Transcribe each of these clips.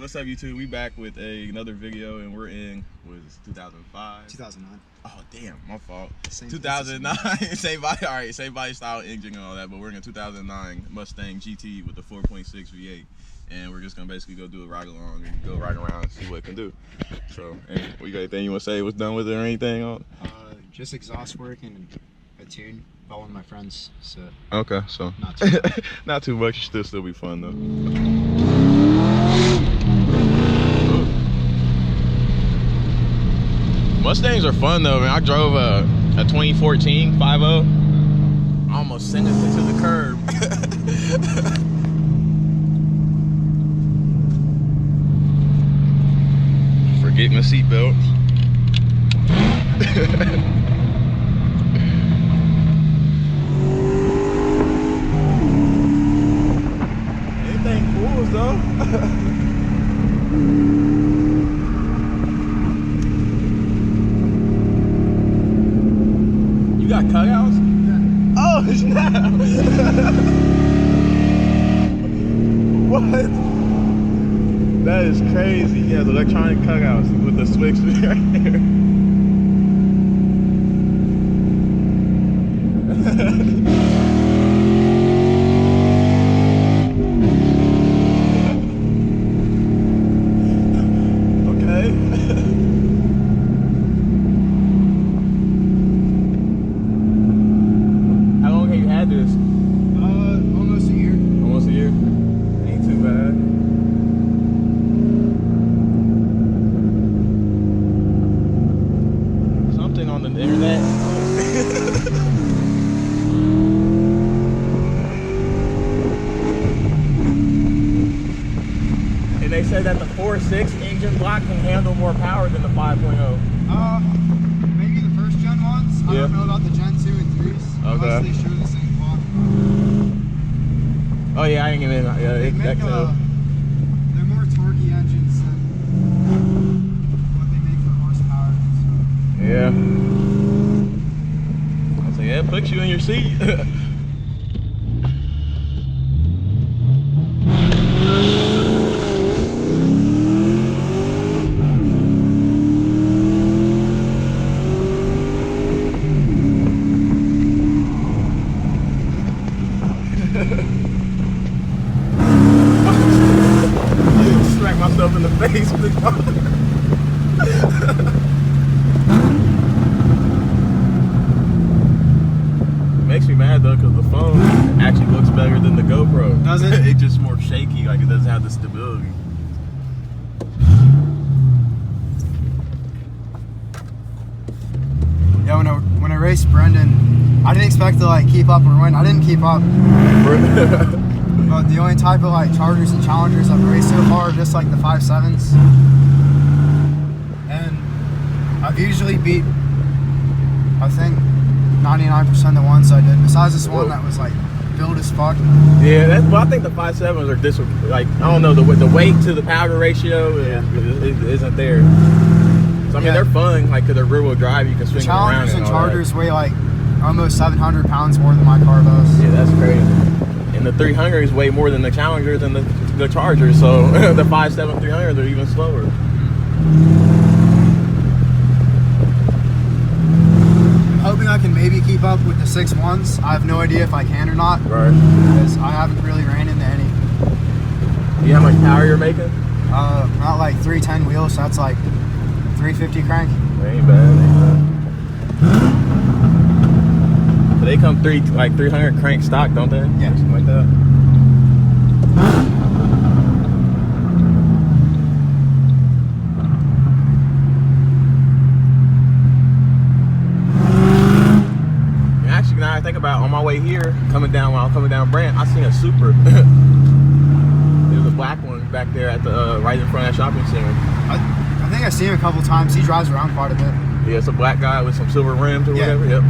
What's up, YouTube? We back with another video, and we're in, what is this, 2005? 2009. Oh, damn, my fault. Same 2009, same body, all right, same body style engine and all that, but we're in a 2009 Mustang GT with the 4.6 V8, and we're just gonna basically go do a ride along and go right around and see what it can do. So, and what you got anything you wanna say? What's done with it or anything on? Just exhaust work and a tune by one of my friends. So okay, so not too much. not too much. Still be fun though. Mustangs are fun though, man. I drove a 2014 5.0. I almost sent it to the curb. Forget my seatbelt. Anything cool though. You got cutouts? Yeah. Oh, snap! What? That is crazy. He has electronic cutouts with the switch right here. Okay. How long have you had this? Almost a year. Almost a year? Ain't too bad. Something on the internet. And they said that the 4.6 engine block can handle more power than the 5.0. Maybe the first gen ones. I don't know about the gen 2 and 3s. Okay. Unless they show the same block. Oh yeah, I ain't even. Yeah, They make, they're more torquey engines than what they make for horsepower. So. Yeah. I was like, yeah, it puts you in your seat. Smack myself in the face with this phone. Makes me mad though, because the phone actually looks better than the GoPro. Does it? It's just more shaky, like it doesn't have the stability. Yeah, when I raced Brendan, I didn't expect to like keep up or win. I didn't keep up. But the only type of like Chargers and Challengers I've raced so far are just like the 5.7s. And I've usually beat, I think, 99% of the ones I did. Besides this one that was like built as fuck. Yeah, well, I think the 5.7s are just like, I don't know, the weight to the power ratio isn't there. So I mean, they're fun, like, because they're rear wheel drive, you can swing them around. Challengers and Chargers weigh like almost 700 pounds more than my car does. Yeah, that's crazy. And the 300s weigh more than the Challengers and the Chargers, so the 5.7 300s are even slower. I'm hoping I can maybe keep up with the 6.1s. I have no idea if I can or not. Right. Because I haven't really ran into any. You know how much power you're making? Not like 310 wheels, so that's like 350 crank. Ain't bad, ain't bad. They come 300 crank stock, don't they? Yeah. Something like that. And actually, now I think about on my way here, while I'm coming down Brant, I seen a Supra. There's a black one back there at the right in front of that shopping center. I think I've seen him a couple times. He drives around quite a bit. Yeah, it's a black guy with some silver rims or whatever. Yep.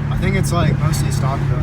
I think it's like mostly stock though.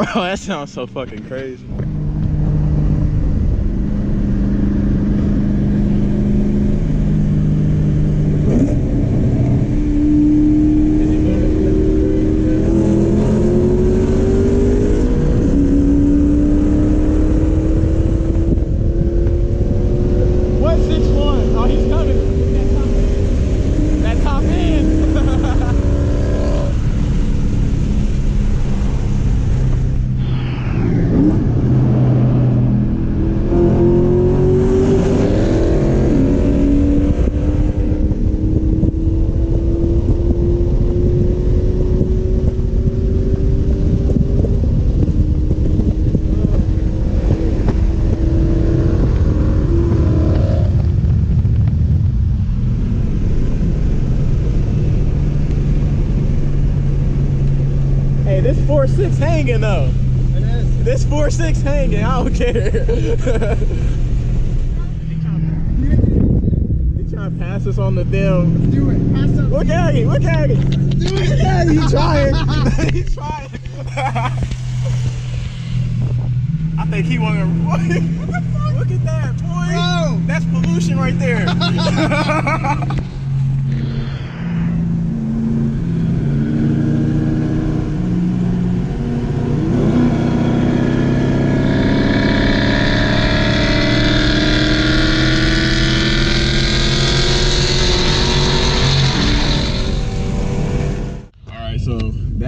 Bro, that sounds so fucking crazy. This 4.6 hanging though. It is. This 4.6 hanging, I don't care. He trying to pass us on the damn. Do it. Pass up. Look at him, look at him. Do it. Yeah, he's trying. He's trying. I think he wanted to. What the fuck? Look at that, boy. Bro. That's pollution right there.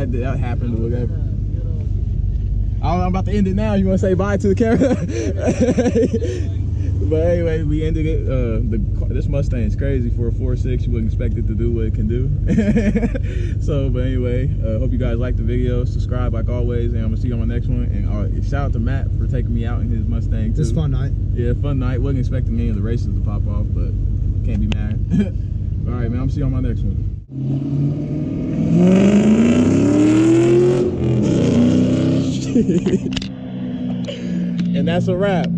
That happened or whatever. I'm about to end it now. You want to say bye to the camera? But anyway, we ended it. This Mustang is crazy for a 4.6. You wouldn't expect it to do what it can do. So, but anyway, hope you guys liked the video. Subscribe like always, and I'm gonna see you on my next one. And shout out to Matt for taking me out in his Mustang too. This fun night. Yeah, fun night. Wasn't expecting any of the races to pop off, but can't be mad. All right, man. I'm gonna see you on my next one. And that's a wrap.